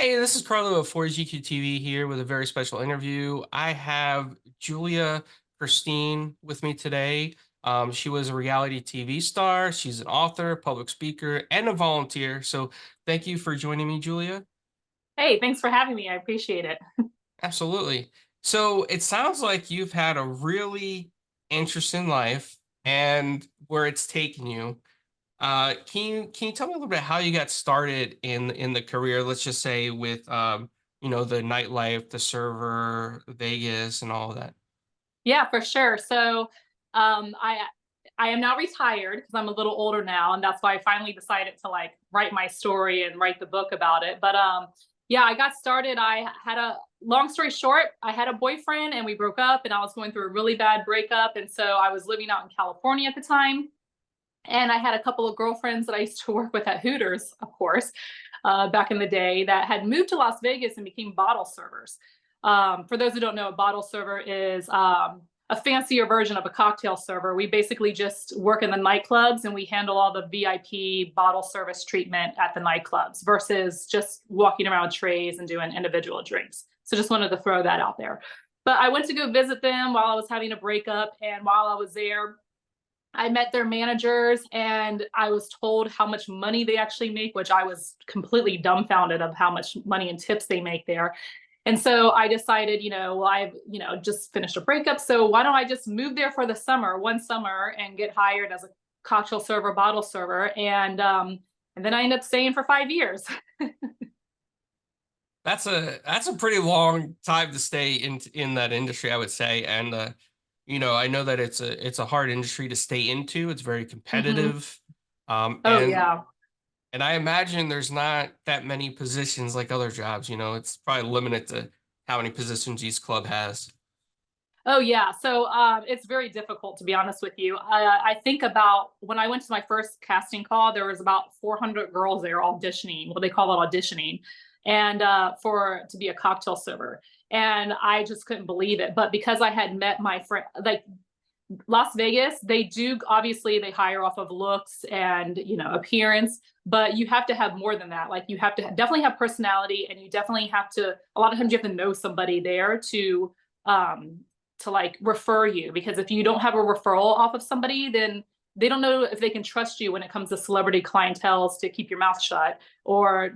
Hey, this is Carlo of 4GQ TV here with a very special interview. I have Julia Christine with me today. She was a reality TV star. She's an author, public speaker, and a volunteer. So thank you for joining me, Julia. Hey, thanks for having me. I appreciate it. Absolutely. So it sounds like you've had a really interesting life and where it's taken you. Can you tell me a little bit how you got started in the career? Let's just say with the nightlife, the server, Vegas, and all of that. Yeah, for sure. So I am now retired because I'm a little older now, and that's why I finally decided to like write my story and write the book about it. But yeah, I got started. I had a long story short, I had a boyfriend and we broke up, and I was going through a really bad breakup, and so I was living out in California at the time. And I had a couple of girlfriends that I used to work with at Hooters, of course, back in the day that had moved to Las Vegas and became bottle servers. For those who don't know, a bottle server is a fancier version of a cocktail server. We basically just work in the nightclubs and we handle all the VIP bottle service treatment at the nightclubs versus just walking around trays and doing individual drinks. So just wanted to throw that out there. But I went to go visit them while I was having a breakup. And while I was there, I met their managers and I was told how much money they actually make, which I was completely dumbfounded of how much money and tips they make there. And so I decided, well, I've just finished a breakup. So why don't I just move there for the summer, one summer, and get hired as a cocktail server, bottle server. And then I ended up staying for 5 years. That's a pretty long time to stay in that industry, I would say. And I know that it's a hard industry to stay into. It's very Hmm. competitive. Oh, And yeah. I imagine there's not that many positions like other jobs. It's probably limited to how many positions each club has. Oh yeah, so it's very difficult to be honest with you. I think about when I went to my first casting call, there was about 400 girls there auditioning. Well, they call it auditioning, and for to be a cocktail server, and I just couldn't believe it. But because I had met my friend, like Las Vegas, they do obviously they hire off of looks and appearance, but you have to have more than that. Like you have to definitely have personality, and you definitely have to. A lot of times you have to know somebody there um to like refer you, because if you don't have a referral off of somebody, then they don't know if they can trust you when it comes to celebrity clientels to keep your mouth shut, or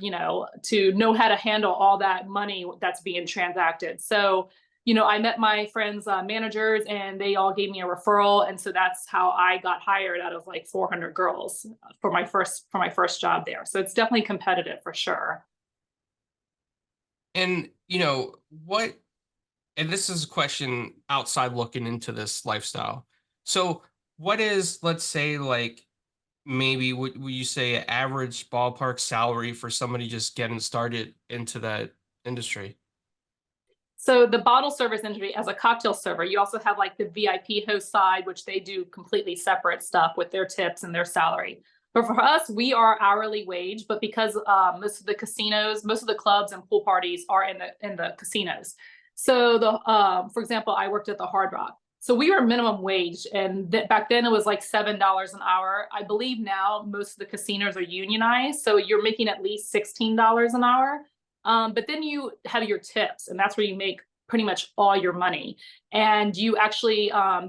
to know how to handle all that money that's being transacted. So I met my friends' managers, and they all gave me a referral, and so that's how I got hired out of like 400 girls for my first job there. So it's definitely competitive for sure. And what and this is a question outside looking into this lifestyle. So what is, let's say, like maybe would you say an average ballpark salary for somebody just getting started into that industry? So the bottle service industry, as a cocktail server, you also have like the VIP host side, which they do completely separate stuff with their tips and their salary. But for us, we are hourly wage. But because most of the casinos, most of the clubs and pool parties are in the casinos. So for example, I worked at the Hard Rock. So we were minimum wage, and back then it was like $7 an hour. I believe now most of the casinos are unionized, so you're making at least $16 an hour. But then you have your tips, and that's where you make pretty much all your money. And you actually, I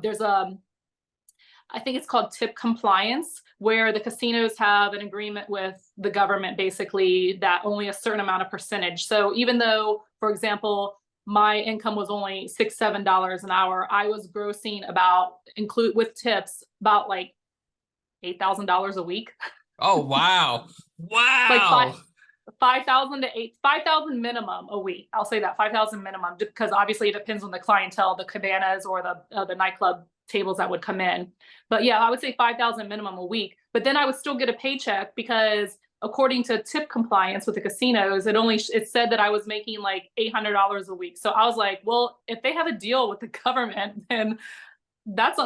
think it's called tip compliance, where the casinos have an agreement with the government basically that only a certain amount of percentage. So even though, for example, my income was only $6, $7 an hour, I was grossing about, include with tips, about like $8,000 a week. Oh, wow. Like Wow. 5,000 to 5,000 minimum a week. I'll say that 5,000 minimum, because obviously it depends on the clientele, the cabanas or the nightclub tables that would come in. But yeah, I would say 5,000 minimum a week. But then I would still get a paycheck because according to tip compliance with the casinos, it said that I was making like $800 a week. So I was like, well, if they have a deal with the government, then that's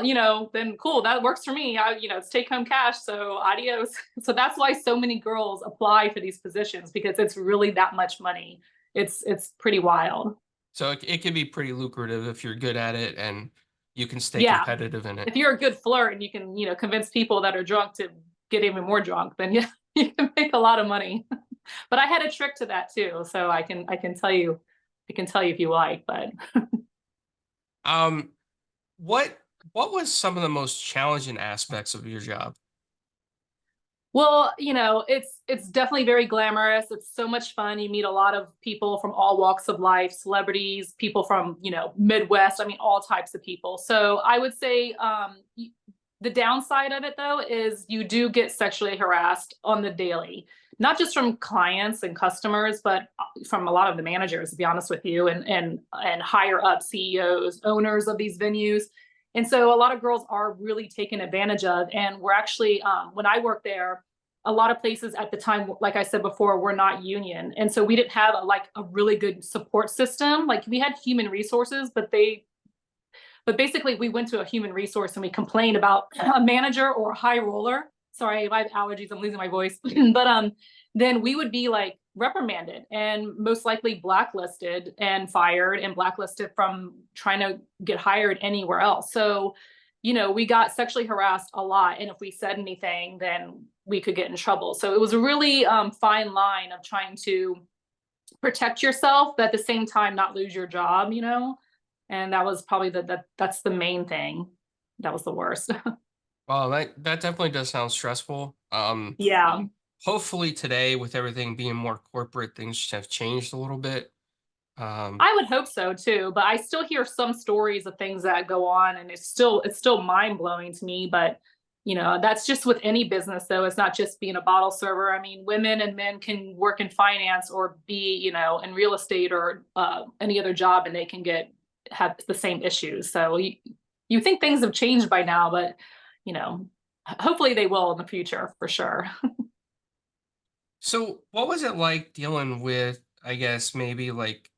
then cool, that works for me. It's take home cash, so adios. So that's why so many girls apply for these positions, because it's really that much money. It's pretty wild. So it can be pretty lucrative if you're good at it and you can stay Yeah, competitive in it. if you're a good flirt and you can convince people that are drunk to get even more drunk, then yeah, you can make a lot of money. But I had a trick to that too, so I can tell you if you like, but Um, what what was some of the most challenging aspects of your job? well, it's definitely very glamorous. It's so much fun. You meet a lot of people from all walks of life, celebrities, people from, Midwest. I mean, all types of people. So I would say the downside of it though is you do get sexually harassed on the daily, not just from clients and customers, but from a lot of the managers, to be honest with you, and higher up CEOs, owners of these venues. And so a lot of girls are really taken advantage of. And we're actually, when I worked there, a lot of places at the time, like I said before, were not union. And so we didn't have a really good support system. Like we had human resources, but basically we went to a human resource and we complained about a manager or a high roller. Sorry, I have allergies, I'm losing my voice. But then we would be like reprimanded and most likely blacklisted and fired and blacklisted from trying to get hired anywhere else. So, we got sexually harassed a lot. And if we said anything, then we could get in trouble. So it was a really fine line of trying to protect yourself, but at the same time, not lose your job. And that was probably that's the main thing. That was the worst. Well, that definitely does sound stressful. Yeah. Hopefully today, with everything being more corporate, things have changed a little bit. Um, I would hope so too, but I still hear some stories of things that go on and it's still mind-blowing to me, but that's just with any business though. It's not just being a bottle server. I mean, women and men can work in finance or be, in real estate or any other job and they can have the same issues. So you think things have changed by now, but you know, hopefully they will in the future for sure. so what was it like dealing with, I guess, maybe like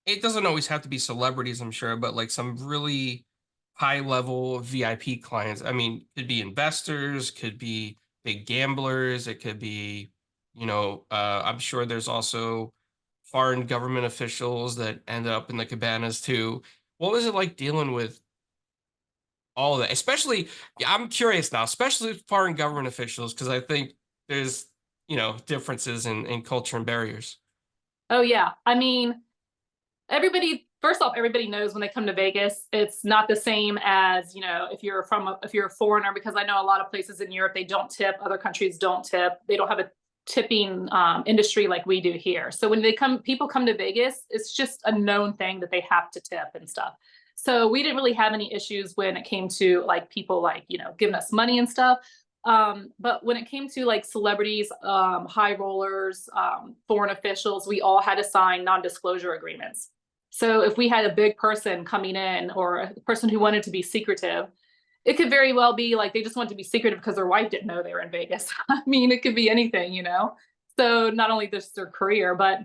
it doesn't always have to be celebrities, I'm sure, but like some really high level VIP clients. I mean, could be investors, could be big gamblers, it could be, I'm sure there's also foreign government officials that end up in the cabanas too. What was it like dealing with all of that? Especially, yeah, I'm curious now, especially with foreign government officials, because I think there's, differences in culture and barriers. Oh yeah. I mean, everybody first off, everybody knows when they come to Vegas, it's not the same as, if you're a foreigner, because I know a lot of places in Europe they don't tip, other countries don't tip. They don't have a tipping industry like we do here. So when people come to Vegas, it's just a known thing that they have to tip and stuff. So we didn't really have any issues when it came to like people like, giving us money and stuff. But when it came to like celebrities, high rollers, foreign officials, we all had to sign non-disclosure agreements. So if we had a big person coming in or a person who wanted to be secretive, it could very well be like they just wanted to be secretive because their wife didn't know they were in Vegas. I mean, it could be anything. So not only just their career, but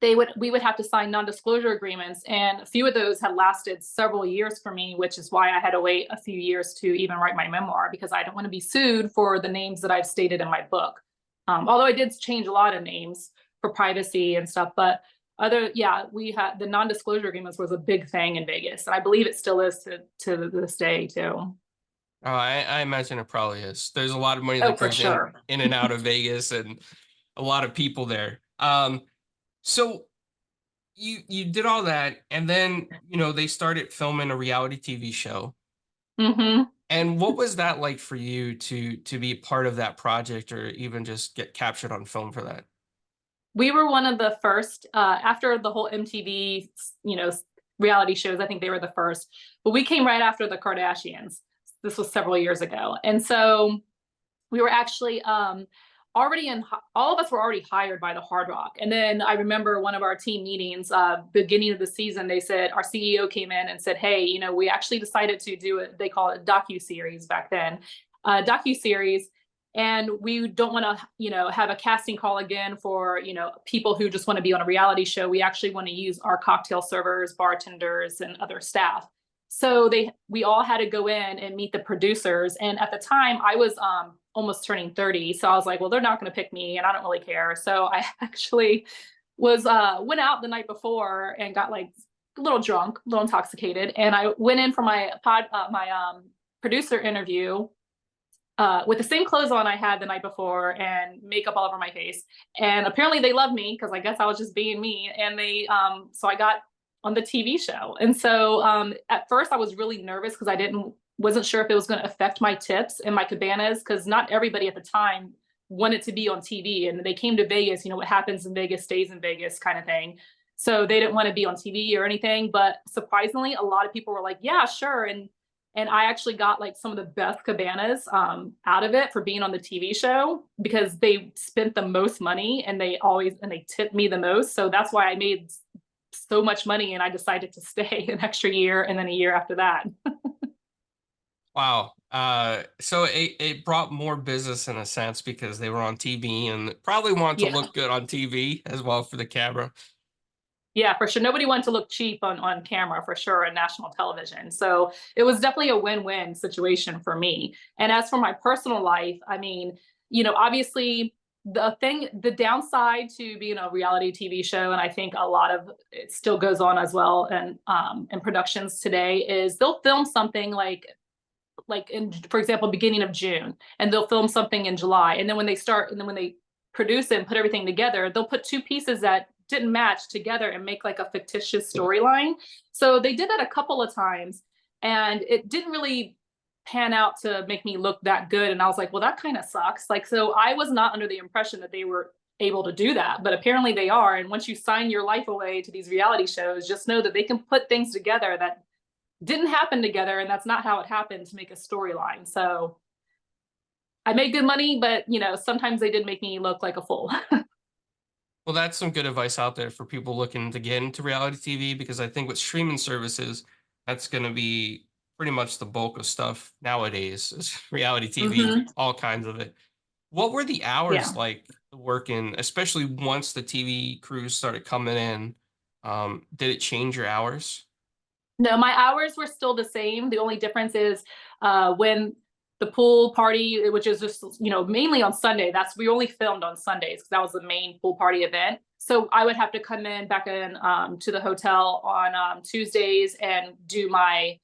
we would have to sign non-disclosure agreements. And a few of those had lasted several years for me, which is why I had to wait a few years to even write my memoir, because I don't want to be sued for the names that I've stated in my book. Although I did change a lot of names for privacy and stuff, but we had the non-disclosure agreements was a big thing in Vegas, and I believe it still is to this day too. I imagine it probably is. There's a lot of money Oh, that for goes in sure. in and out of Vegas and a lot of people there. So you did all that, and then they started filming a reality TV show. Hmm. And what was that like for you to be part of that project or even just get captured on film for that? We were one of the first after the whole MTV, you know, reality shows. I think they were the first, but we came right after the Kardashians. This was several years ago, and so we were actually already all of us were already hired by the Hard Rock. And then I remember one of our team meetings, beginning of the season, they said our CEO came in and said, "Hey, we actually decided to do it. They call it docu series back then, docu series." And we don't want to, have a casting call again for, people who just want to be on a reality show. We actually want to use our cocktail servers, bartenders, and other staff. So we all had to go in and meet the producers. And at the time I was almost turning 30. So I was like, well, they're not going to pick me and I don't really care. So I actually went out the night before and got like a little drunk, a little intoxicated. And I went in for my producer interview with the same clothes on I had the night before and makeup all over my face. And apparently they loved me because I guess I was just being me. And so I got on the TV show. And so at first I was really nervous because wasn't sure if it was going to affect my tips and my cabanas because not everybody at the time wanted to be on TV. And they came to Vegas, what happens in Vegas stays in Vegas kind of thing. So they didn't want to be on TV or anything. But surprisingly, a lot of people were like, yeah, sure. And I actually got like some of the best cabanas out of it for being on the TV show because they spent the most money and they tipped me the most. So that's why I made so much money and I decided to stay an extra year and then a year after that. Wow. So it brought more business in a sense because they were on TV and probably want to Yeah. look good on TV as well for the camera. Yeah, for sure. Nobody wanted to look cheap on camera for sure on national television. So it was definitely a win-win situation for me. And as for my personal life, I mean, obviously the downside to being a reality TV show, and I think a lot of it still goes on as well and in productions today, is they'll film something like in, for example, beginning of June, and they'll film something in July. And then when they produce it and put everything together, they'll put two pieces that didn't match together and make like a fictitious storyline. So they did that a couple of times and it didn't really pan out to make me look that good. And I was like, well, that kind of sucks. Like, so I was not under the impression that they were able to do that, but apparently they are. And once you sign your life away to these reality shows, just know that they can put things together that didn't happen together. And that's not how it happened to make a storyline. So I made good money, but sometimes they did make me look like a fool. Well, that's some good advice out there for people looking to get into reality TV because I think with streaming services, that's going to be pretty much the bulk of stuff nowadays is reality TV, Hmm. all kinds of it. What were the Yeah. hours like working, especially once the TV crews started coming in? Did it change your hours? No, my hours were still the same. The only difference is when the pool party, which is just mainly on Sunday. We only filmed on Sundays because that was the main pool party event. So I would have to come back in to the hotel on Tuesdays and do my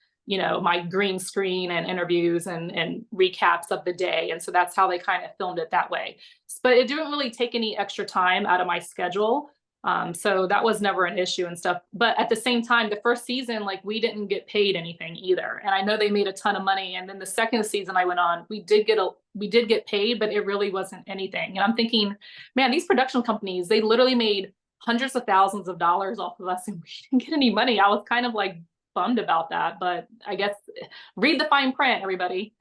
green screen and interviews and recaps of the day. And so that's how they kind of filmed it that way. But it didn't really take any extra time out of my schedule. So that was never an issue and stuff. But at the same time, the first season, like we didn't get paid anything either. And I know they made a ton of money. And then the second season I went on, we did get paid, but it really wasn't anything. And I'm thinking, man, these production companies, they literally made hundreds of thousands of dollars off of us and we didn't get any money. I was kind of like bummed about that, but I guess read the fine print, everybody.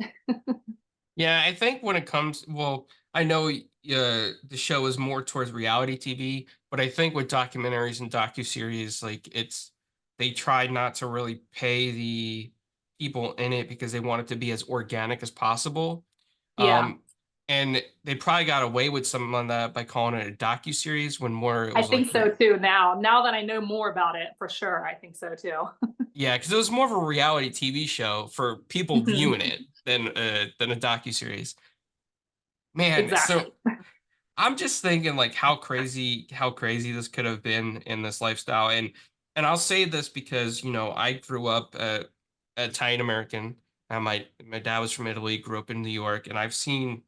Yeah, I think when it comes, well, I know the show is more towards reality TV, but I think with documentaries and docuseries, like they try not to really pay the people in it because they want it to be as organic as possible. Yeah. Um, and they probably got away with some of that by calling it a docuseries when more it I was like, think so too now that I know more about it for sure. I think so too. yeah, because it was more of a reality TV show for people viewing Mhm. it than a docuseries. Man, so Exactly. I'm just thinking like how crazy this could have been in this lifestyle. And I'll say this because, I grew up Italian American. And my dad was from Italy, grew up in New York, and I've seen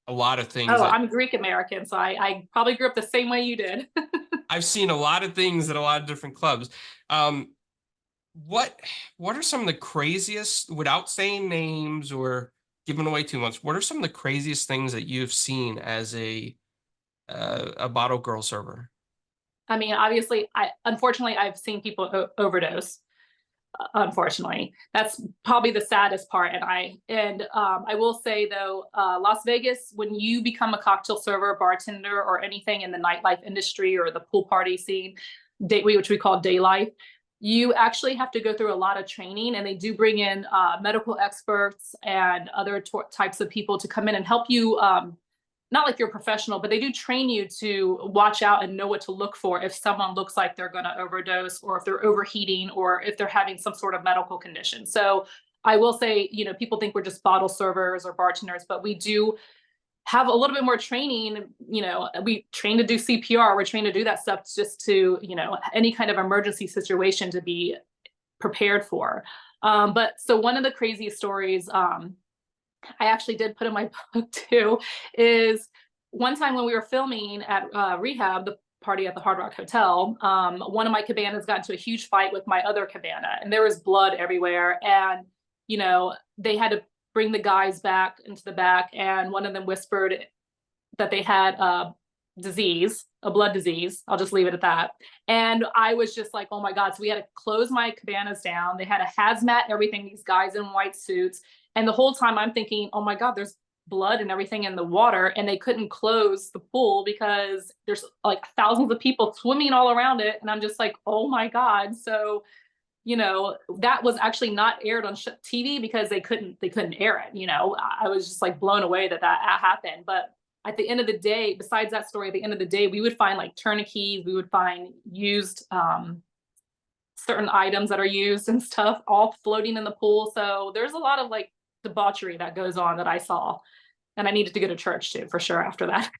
a lot of things Oh, that I'm Greek American, so I probably grew up the same way you did. I've seen a lot of things at a lot of different clubs. Um, what what are some of the craziest, without saying names or giving away too much, what are some of the craziest things that you've seen as a bottle girl server? I mean, obviously, unfortunately I've seen people overdose. Unfortunately, that's probably the saddest part. And I will say though, Las Vegas, when you become a cocktail server, bartender, or anything in the nightlife industry or the pool party scene, which we call day life, you actually have to go through a lot of training, and they do bring in medical experts and other types of people to come in and help you. Not like you're a professional, but they do train you to watch out and know what to look for if someone looks like they're going to overdose, or if they're overheating, or if they're having some sort of medical condition. So I will say, people think we're just bottle servers or bartenders, but we do have a little bit more training. We train to do CPR, we're trained to do that stuff just to, any kind of emergency situation to be prepared for. But so one of the craziest stories, I actually did put in my book too, is one time when we were filming at Rehab, the party at the Hard Rock Hotel, one of my cabanas got into a huge fight with my other cabana, and there was blood everywhere. And, they had to bring the guys back into the back, and one of them whispered that they had a blood disease. I'll just leave it at that. And I was just like, oh my God. So we had to close my cabanas down. They had a hazmat and everything, these guys in white suits. And the whole time I'm thinking, oh my God, there's blood and everything in the water. And they couldn't close the pool because there's like thousands of people swimming all around it. And I'm just like, oh my God. So, that was actually not aired on TV because they couldn't air it. I was just like blown away that happened. But at the end of the day, besides that story, at the end of the day, we would find like tourniquets, we would find used certain items that are used and stuff all floating in the pool. So there's a lot of like debauchery that goes on that I saw. And I needed to go to church too, for sure, after that.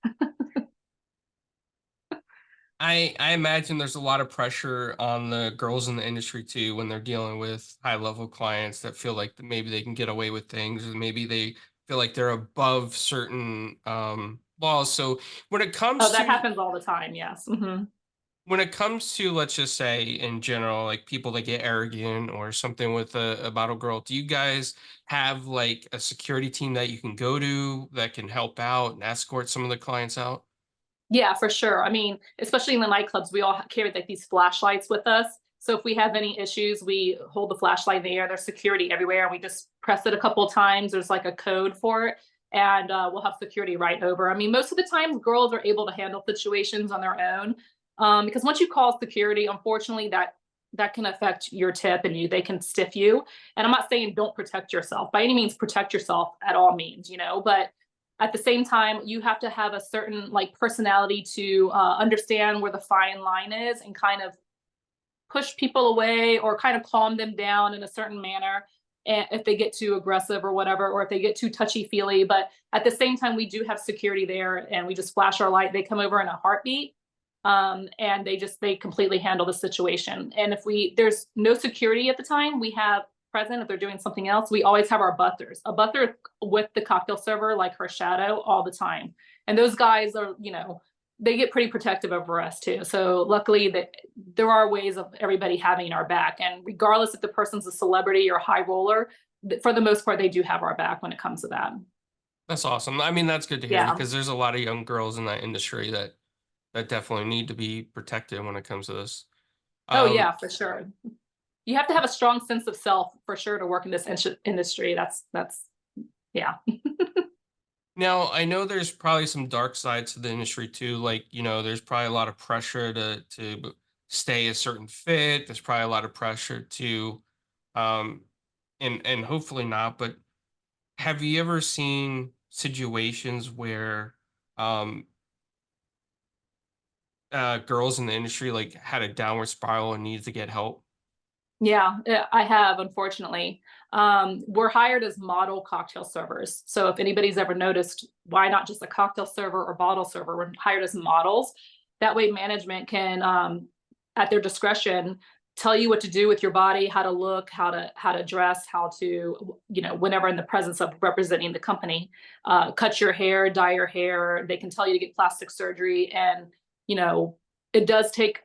I imagine there's a lot of pressure on the girls in the industry too when they're dealing with high level clients that feel like maybe they can get away with things, or maybe they feel like they're above certain laws. So when it Oh, comes that to happens all the time. Yes. Hmm. let's just say in general, like people that get arrogant or something with a bottle girl, do you guys have like a security team that you can go to that can help out and escort some of the clients out? Yeah, for sure. I mean, especially in the nightclubs, we all carry like these flashlights with us. So if we have any issues, we hold the flashlight in the air. There's security everywhere, and we just press it a couple of times. There's like a code for it, and we'll have security right over. I mean, most of the times, girls are able to handle situations on their own, because once you call security, unfortunately, that can affect your tip, and they can stiff you. And I'm not saying don't protect yourself by any means. Protect yourself at all means, but at the same time you have to have a certain like personality to understand where the fine line is and kind of push people away or kind of calm them down in a certain manner, and if they get too aggressive or whatever, or if they get too touchy feely. But at the same time, we do have security there, and we just flash our light. They come over in a heartbeat, and they completely handle the situation. And if there's no security at the time, we have present, if they're doing something else, we always have our butlers, a butler with the cocktail server, like her shadow, all the time. And those guys are, they get pretty protective over us too. So luckily that there are ways of everybody having our back. And regardless if the person's a celebrity or a high roller, for the most part, they do have our back when it comes to that. That's awesome. I mean, that's good to hear Yeah. because there's a lot of young girls in that industry that definitely need to be protected when it comes to this. Oh Um, yeah, for sure. You have to have a strong sense of self for sure to work in this industry. That's yeah. Now, I know there's probably some dark sides to the industry too. Like, there's probably a lot of pressure to stay a certain fit. There's probably a lot of pressure to, um, and hopefully not. But have you ever seen situations where, um, girls in the industry like had a downward spiral and needed to get help? Yeah, I have, unfortunately. We're hired as model cocktail servers. So if anybody's ever noticed, why not just a cocktail server or bottle server? We're hired as models. That way management can, at their discretion, tell you what to do with your body, how to look, how to dress, how to, whenever in the presence of representing the company, cut your hair, dye your hair. They can tell you to get plastic surgery. And, it does take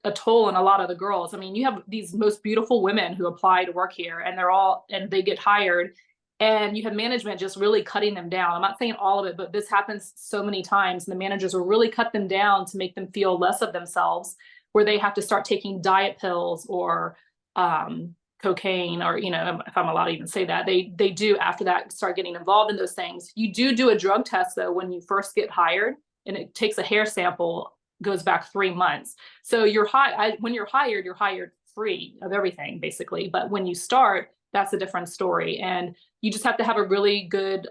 a toll on a lot of the girls. I mean, you have these most beautiful women who apply to work here, and they get hired, and you have management just really cutting them down. I'm not saying all of it, but this happens so many times. And the managers will really cut them down to make them feel less of themselves, where they have to start taking diet pills or cocaine, or, if I'm allowed to even say that, they do after that start getting involved in those things. You do a drug test though when you first get hired, and it takes a hair sample, goes back 3 months. So when you're hired free of everything basically. But when you start, that's a different story. And you just have to have a really good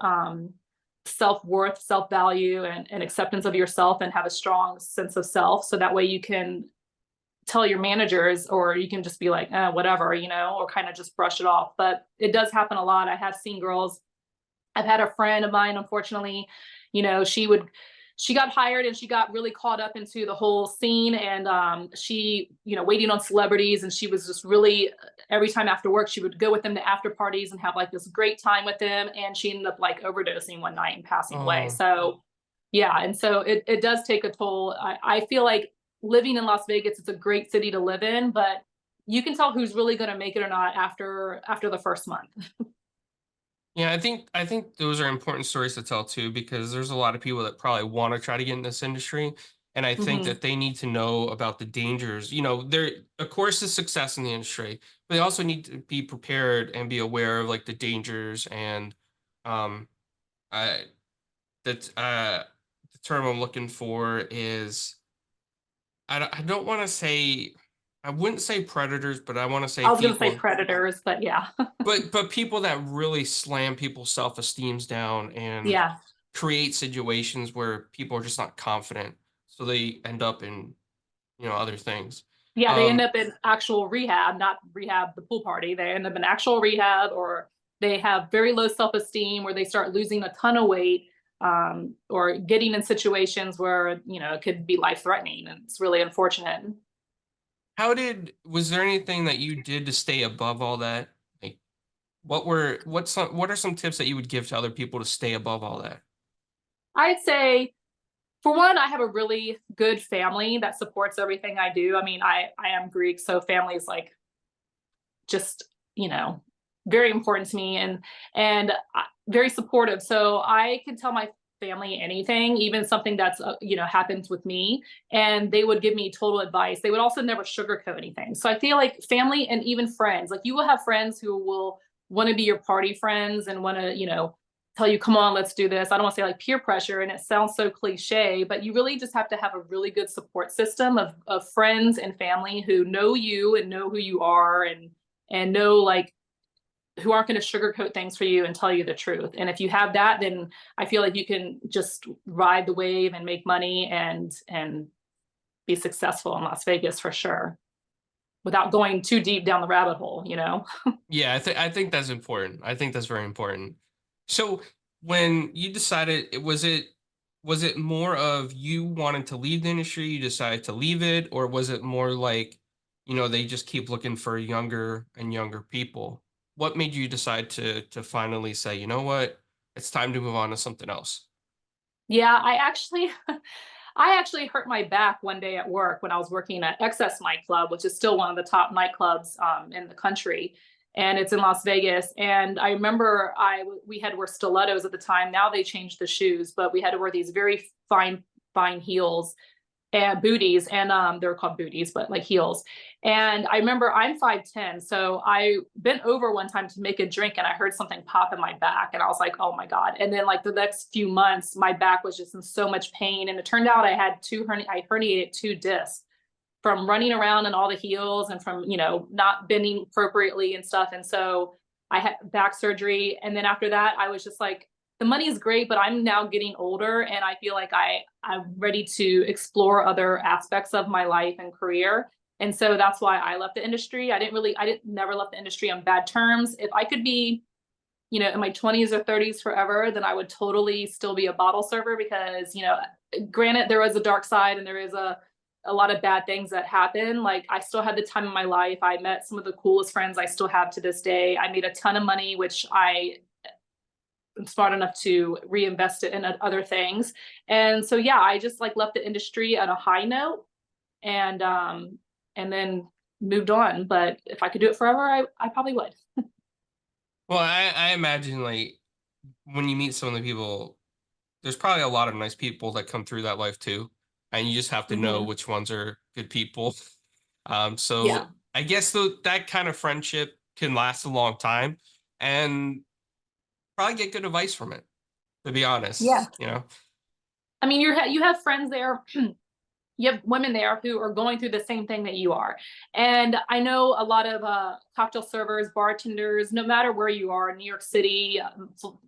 self-worth, self-value, and acceptance of yourself, and have a strong sense of self. So that way you can tell your managers, or you can just be like, whatever, or kind of just brush it off. But it does happen a lot. I have seen girls. I've had a friend of mine, unfortunately, she would she got hired and she got really caught up into the whole scene. And she, waiting on celebrities. And she was just really, every time after work, she would go with them to after parties and have like this great time with them. And she ended up like overdosing one night and passing away. Oh, So, yeah. And so it does take a toll. I feel like living in Las Vegas, it's a great city to live in, but you can tell who's really going to make it or not after the first month. yeah. I think those are important stories to tell too, because there's a lot of people that probably want to try to get in this industry, and I think Hmm. that they need to know about the dangers. There, of course, is success in the industry, but they also need to be prepared and be aware of like the dangers and um, I that the term I'm looking for is I don't want to say I wouldn't say predators, but I want to say I was going to say people, predators, but yeah. but people that really slam people's self-esteems down and Yeah. create situations where people are just not confident, so they end up in other things. Yeah, they end Um, up in actual rehab, not rehab the pool party. They end up in actual rehab, or they have very low self-esteem where they start losing a ton of weight, or getting in situations where, it could be life-threatening. And it's really unfortunate. was there anything that you did to stay above all that? Like, what are some tips that you would give to other people to stay above all that? I'd say, for one, I have a really good family that supports everything I do. I mean, I am Greek, so family is like just, very important to me, and very supportive. So I can tell my family anything, even something that's happens with me, and they would give me total advice. They would also never sugarcoat anything. So I feel like family and even friends, like you will have friends who will want to be your party friends and want to, tell you, come on, let's do this. I don't want to say like peer pressure, and it sounds so cliche, but you really just have to have a really good support system of friends and family who know you and know who you are, and know, like, who aren't going to sugarcoat things for you and tell you the truth. And if you have that, then I feel like you can just ride the wave and make money and be successful in Las Vegas for sure, without going too deep down the rabbit hole. Yeah, I think that's important. I think that's very important. So when you decided, was it more of you wanted to leave the industry, you decided to leave it, or was it more like, they just keep looking for younger and younger people? What made you decide to finally say, you know what, it's time to move on to something else? Yeah, I actually hurt my back one day at work when I was working at Excess nightclub, which is still one of the top nightclubs in the country, and it's in Las Vegas. And I remember we had to wear stilettos at the time. Now they changed the shoes, but we had to wear these very fine heels and booties, and they're called booties, but like heels. And I remember, I'm 5'10", so I bent over one time to make a drink, and I heard something pop in my back, and I was like, oh my god. And then like the next few months my back was just in so much pain, and it turned out I herniated 2 discs from running around in all the heels, and from not bending appropriately and stuff. And so I had back surgery, and then after that I was just like, the money is great, but I'm now getting older, and I feel like I'm ready to explore other aspects of my life and career. And so that's why I left the industry. I didn't never left the industry on bad terms. If I could be, in my 20s or 30s forever, then I would totally still be a bottle server, because, granted, there is a dark side and there is a lot of bad things that happen. Like, I still had the time of my life. I met some of the coolest friends I still have to this day. I made a ton of money, which I am smart enough to reinvest it in other things. And so, yeah, I just like left the industry on a high note, and then moved on. But if I could do it forever, I probably would. Well, I imagine like when you meet some of the people, there's probably a lot of nice people that come through that life too, and you just have to know Hmm. which ones are good people. Yeah. So I guess that kind of friendship can last a long time, and probably get good advice from it, to be Yeah. honest. I mean, you have friends there. You have women there who are going through the same thing that you are. And I know a lot of cocktail servers, bartenders, no matter where you are, New York City,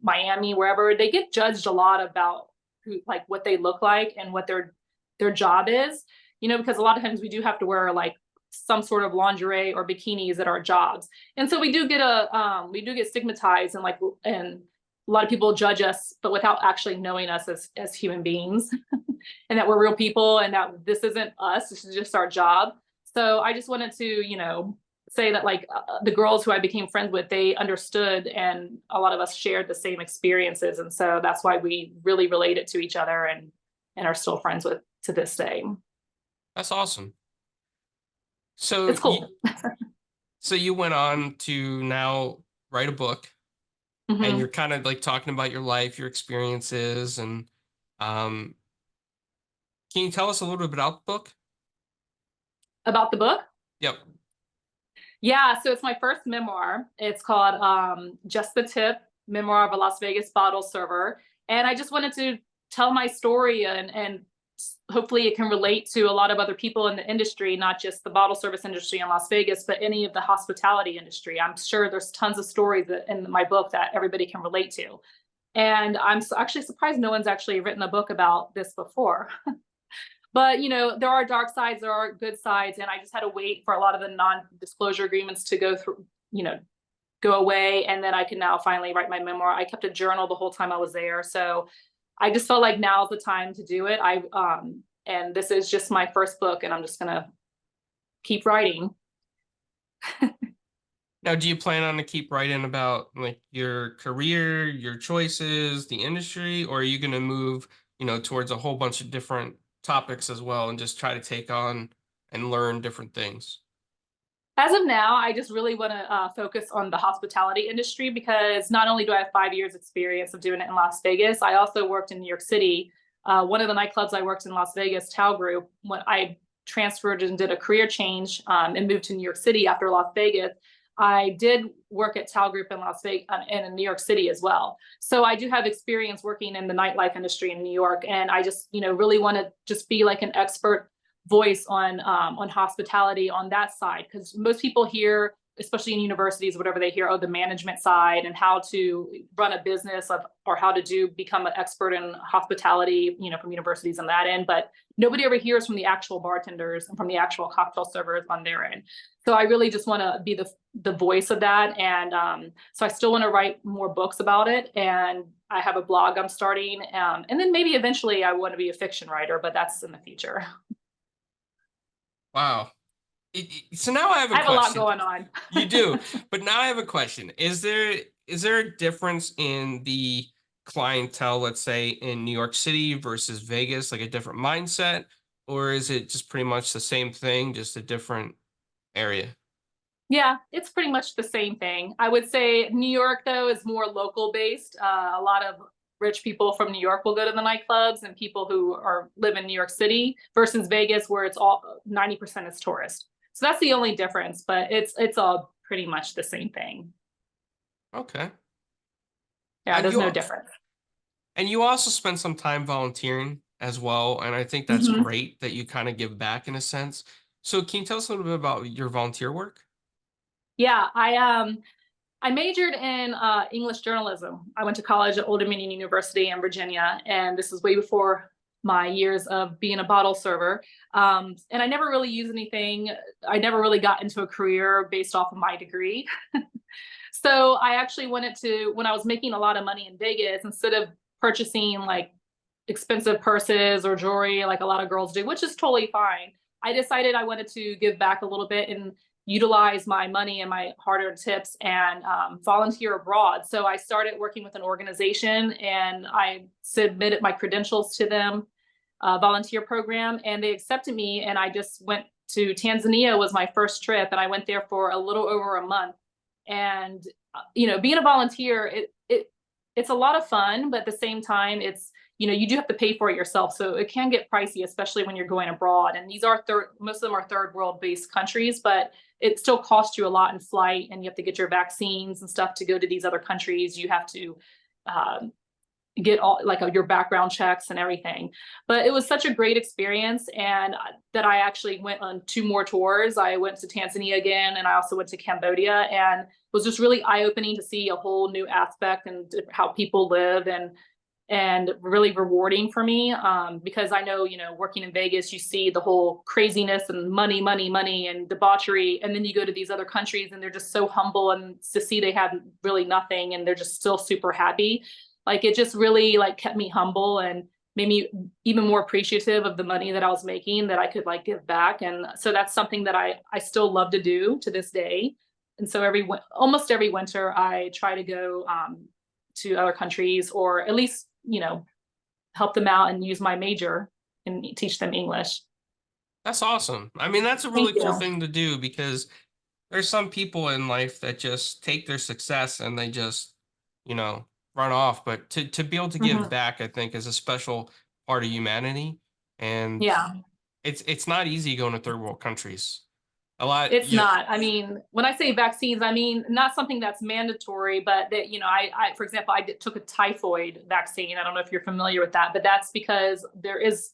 Miami, wherever, they get judged a lot about who, like, what they look like and what their job is. Because a lot of times we do have to wear like some sort of lingerie or bikinis at our jobs, and so we do get stigmatized and a lot of people judge us, but without actually knowing us as human beings and that we're real people and that this isn't us, this is just our job. So I just wanted to, say that like the girls who I became friends with, they understood, and a lot of us shared the same experiences. And so that's why we really related to each other and are still friends with to this day. That's awesome. So It's cool. you went on to now write a book, and you're Hmm. kind of like talking about your life, your experiences, and um, can you tell us a little bit about the book? About the book? Yep. Yeah, so it's my first memoir. It's called Just the Tip, Memoir of a Las Vegas Bottle Server. And I just wanted to tell my story, and hopefully it can relate to a lot of other people in the industry, not just the bottle service industry in Las Vegas, but any of the hospitality industry. I'm sure there's tons of stories in my book that everybody can relate to. And I'm actually surprised no one's actually written a book about this before. But there are dark sides, there are good sides, and I just had to wait for a lot of the non-disclosure agreements to go through, go away, and then I can now finally write my memoir. I kept a journal the whole time I was there, so I just felt like now's the time to do it. And this is just my first book, and I'm just gonna keep writing. Now, do you plan on to keep writing about like your career, your choices, the industry, or are you going to move, towards a whole bunch of different topics as well and just try to take on and learn different things? As of now, I just really want to focus on the hospitality industry, because not only do I have 5 years experience of doing it in Las Vegas, I also worked in New York City. One of the nightclubs I worked in Las Vegas, Tao Group, when I transferred and did a career change and moved to New York City after Las Vegas, I did work at Tao Group in Las Vegas and in New York City as well. So I do have experience working in the nightlife industry in New York, and I just really want to just be like an expert voice on hospitality on that side, because most people hear, especially in universities, whatever they hear, oh, the management side and how to run a business or how to become an expert in hospitality, from universities on that end, but nobody ever hears from the actual bartenders and from the actual cocktail servers on their end. So I really just want to be the voice of that, and so I still want to write more books about it, and I have a blog I'm starting, and then maybe eventually I want to be a fiction writer, but that's in the future. Wow. So now I have a I have a lot question. going on. You do, but now I have a question. Is there a difference in the clientele, let's say in New York City versus Vegas, like a different mindset, or is it just pretty much the same thing, just a different area? Yeah, it's pretty much the same thing. I would say New York, though, is more local based. A lot of rich people from New York will go to the nightclubs, and people who live in New York City, versus Vegas, where it's all 90% is tourist. So that's the only difference, but it's all pretty much the same thing. Okay. Yeah, And there's you no al- difference. and you also spend some time volunteering as well, and I think that's Hmm. great that you kind of give back in a sense. So can you tell us a little bit about your volunteer work? Yeah, I majored in English journalism. I went to college at Old Dominion University in Virginia, and this is way before my years of being a bottle server. And I never really used anything. I never really got into a career based off of my degree. So I actually wanted to, when I was making a lot of money in Vegas, instead of purchasing like expensive purses or jewelry like a lot of girls do, which is totally fine, I decided I wanted to give back a little bit and utilize my money and my hard-earned tips and volunteer abroad. So I started working with an organization, and I submitted my credentials to them, volunteer program, and they accepted me. And I just went to Tanzania, was my first trip, and I went there for a little over a month. And being a volunteer, it's a lot of fun, but at the same time, you do have to pay for it yourself. So it can get pricey, especially when you're going abroad. And these are most of them are third world based countries, but it still costs you a lot in flight, and you have to get your vaccines and stuff to go to these other countries. You have to get all like your background checks and everything. But it was such a great experience, and that I actually went on 2 more tours. I went to Tanzania again, and I also went to Cambodia, and it was just really eye-opening to see a whole new aspect and how people live, and really rewarding for me, because I know, working in Vegas, you see the whole craziness and money, money, money and debauchery. And then you go to these other countries and they're just so humble, and to see they have really nothing and they're just still super happy. Like it just really like kept me humble and made me even more appreciative of the money that I was making, that I could like give back. And so that's something that I still love to do to this day. And so almost every winter I try to go to other countries, or at least, help them out and use my major and teach them English. That's awesome. I mean, that's a really Thank cool you. thing to do because there's some people in life that just take their success and they just, you know, run off. But to be able to give Mhm. back, I think, is a special part of humanity. And Yeah. it's not easy going to third world countries. A lot, It's yeah. not. I mean, when I say vaccines, I mean not something that's mandatory, but that, for example, took a typhoid vaccine. I don't know if you're familiar with that, but that's because there is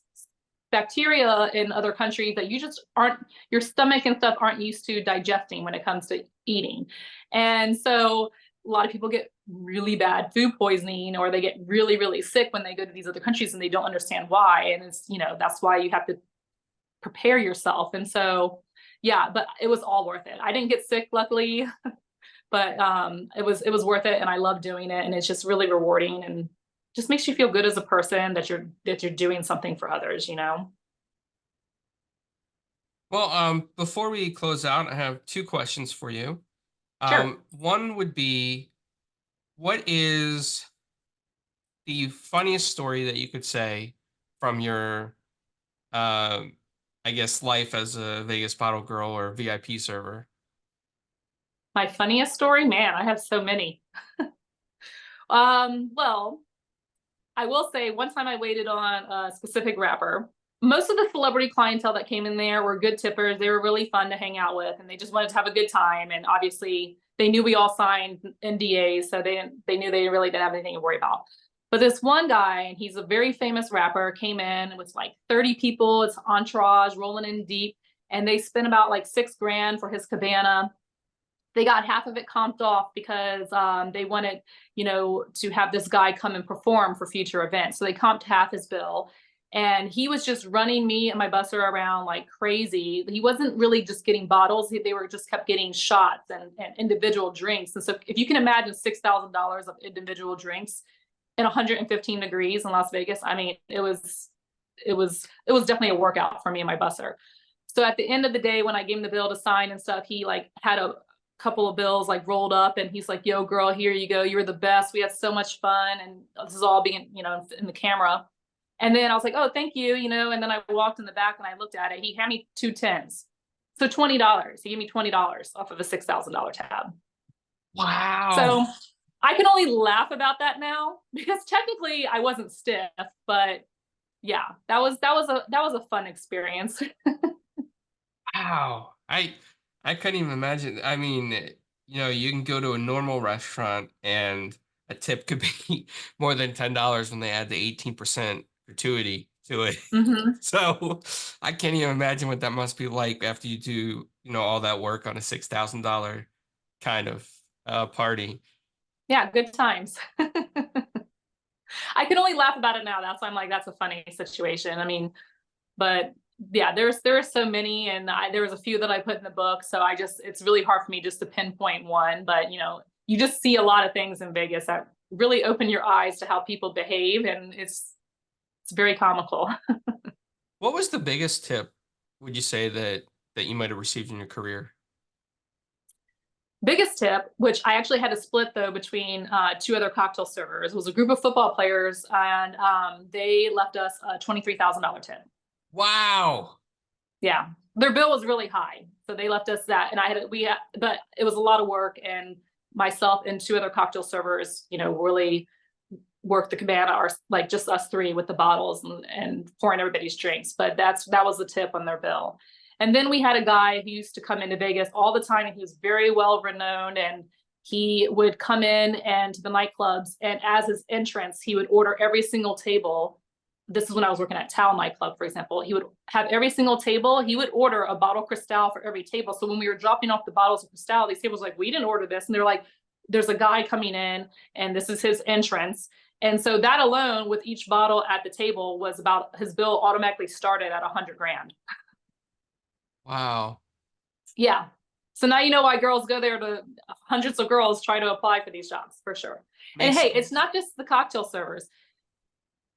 bacteria in other countries that you just aren't, your stomach and stuff aren't used to digesting when it comes to eating. And so a lot of people get really bad food poisoning, or they get really, really sick when they go to these other countries and they don't understand why. And it's, that's why you have to prepare yourself. And so, yeah, but it was all worth it. I didn't get sick, luckily, but it was worth it, and I love doing it, and it's just really rewarding and just makes you feel good as a person that you're doing something for others. Well, before we close out, I have two questions for you. Sure. One would be, what is the funniest story that you could say from your, um, I guess, life as a Vegas bottle girl or VIP server? My funniest story, man, I have so many. Well, I will say one time I waited on a specific rapper. Most of the celebrity clientele that came in there were good tippers. They were really fun to hang out with, and they just wanted to have a good time. And obviously, they knew we all signed NDAs, so they knew they really didn't have anything to worry about. But this one guy, and he's a very famous rapper, came in with like 30 people. It's entourage rolling in deep, and they spent about like 6 grand for his cabana. They got half of it comped off because they wanted, to have this guy come and perform for future events. So they comped half his bill. And he was just running me and my busser around like crazy. He wasn't really just getting bottles. They were just kept getting shots and individual drinks. And so if you can imagine $6,000 of individual drinks in 115 degrees in Las Vegas, I mean, it was definitely a workout for me and my busser. So at the end of the day, when I gave him the bill to sign and stuff, he like had a couple of bills like rolled up, and he's like, "Yo, girl, here you go. You were the best. We had so much fun." And this is all being, in the camera. And then I was like, "Oh, thank you," and then I walked in the back and I looked at it. He handed me 2 tens. So $20. He gave me $20 off of a $6,000 tab. Wow. So I can only laugh about that now because technically I wasn't stiff, but yeah, that was a fun experience. Wow. I couldn't even imagine. I mean, you can go to a normal restaurant and a tip could be more than $10 when they add the 18% gratuity to it. Hmm. So I can't even imagine what that must be like after you do, all that work on a $6,000 kind of party. Yeah, good times. I can only laugh about it now. That's why I'm like, that's a funny situation. I mean, but yeah, there are so many, and there was a few that I put in the book. So it's really hard for me just to pinpoint one. But you just see a lot of things in Vegas that really open your eyes to how people behave, and it's very comical. What was the biggest tip, would you say, that you might have received in your career? Biggest tip, which I actually had to split though between two other cocktail servers, was a group of football players, and they left us a $23,000 tip. Wow. Yeah, their bill was really high, so they left us that, and but it was a lot of work, and myself and two other cocktail servers, really worked the cabana, or like just us three with the bottles and pouring everybody's drinks. But that was the tip on their bill. And then we had a guy who used to come into Vegas all the time, and he was very well renowned, and he would come in and to the nightclubs, and as his entrance, he would order every single table. This is when I was working at Tao nightclub, for example. He would have every single table. He would order a bottle Cristal for every table. So when we were dropping off the bottles of Cristal, these tables were like, "We didn't order this," and they're like, "There's a guy coming in, and this is his entrance." And so that alone with each bottle at the table was about, his bill automatically started at 100 grand. Wow. Yeah. So now you know why girls go there, to hundreds of girls try to apply for these jobs for sure. And Makes hey, it's not just the cocktail servers.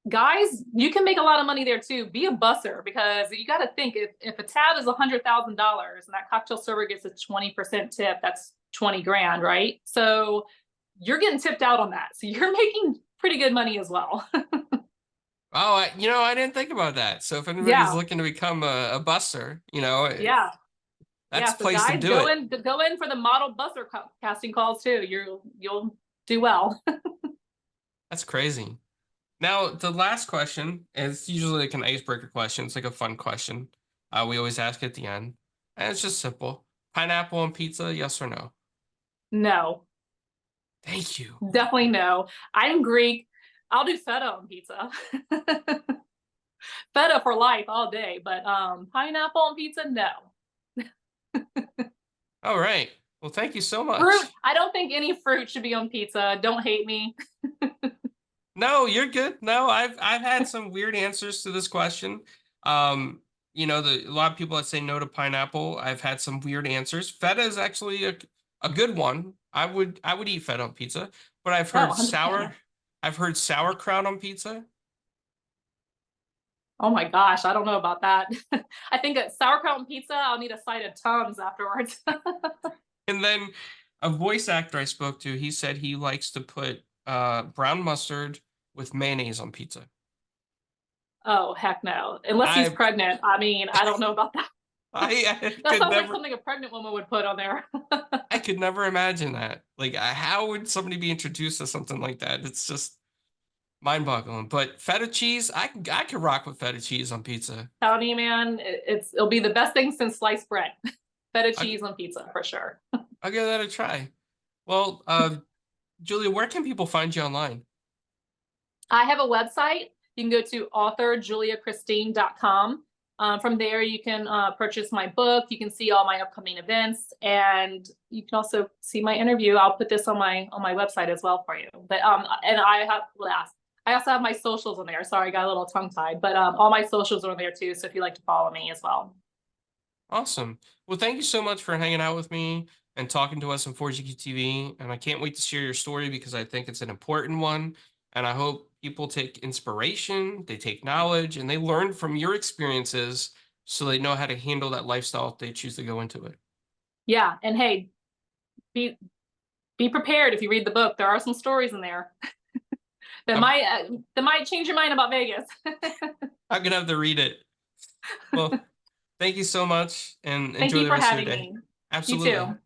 Guys, you can make a lot of money there too. Be a busser, because you got to think, if a tab is $100,000 and that cocktail server gets a 20% tip, that's 20 grand, right? So you're getting tipped out on that. So you're making pretty good money as well. Oh, I didn't think about that. So if anybody's Yeah. looking to become a busser, Yeah. that's Yeah. a So place to guys, do it. go in for the model busser casting calls too. You'll do well. That's crazy. Now, the last question is usually like an icebreaker question. It's like a fun question. We always ask at the end. And it's just simple. Pineapple on pizza, yes or no? No, Thank you. definitely no. I'm Greek. I'll do feta on pizza. Feta for life all day, but pineapple on pizza, no. All right. Well, thank you so Fruit, much. I don't think any fruit should be on pizza. Don't hate me. No, you're good. No, I've had some weird answers to this question. Um, a lot of people that say no to pineapple, I've had some weird answers. Feta is actually a good one. I would eat feta on pizza, but Oh, 100%. Yeah. I've heard sauerkraut on pizza. Oh my gosh, I don't know about that. I think at sauerkraut and pizza, I'll need a side of Tums afterwards. And then a voice actor I spoke to, he said he likes to put brown mustard with mayonnaise on pizza. Oh, heck no. Unless he's I pregnant. I mean, I don't know about that. I That could sounds like never something a pregnant woman would put on there. I could never imagine that. Like, how would somebody be introduced to something like that? It's just mind-boggling. But feta cheese, I could rock with feta cheese on pizza. Telling you, man, it'll be the best thing since sliced bread. Feta I, cheese on pizza for sure. I'll give that a try. Well, Julia, where can people find you online? I have a website. You can go to authorjuliachristine.com. From there, you can purchase my book. You can see all my upcoming events, and you can also see my interview. I'll put this on my website as well for you. But and I also have my socials on there. Sorry, I got a little tongue tied, but all my socials are on there too. So if you'd like to follow me as well. Awesome. Well, thank you so much for hanging out with me and talking to us on 4GQ TV. And I can't wait to share your story because I think it's an important one. And I hope people take inspiration, they take knowledge, and they learn from your experiences so they know how to handle that lifestyle if they choose to go into it. Yeah, and hey, be prepared if you read the book. There are some stories in there I'm, that might change your mind about Vegas. I'm gonna have to read it. Well, thank you so much and Thank enjoy you the for rest of your having day. me. You Absolutely. too.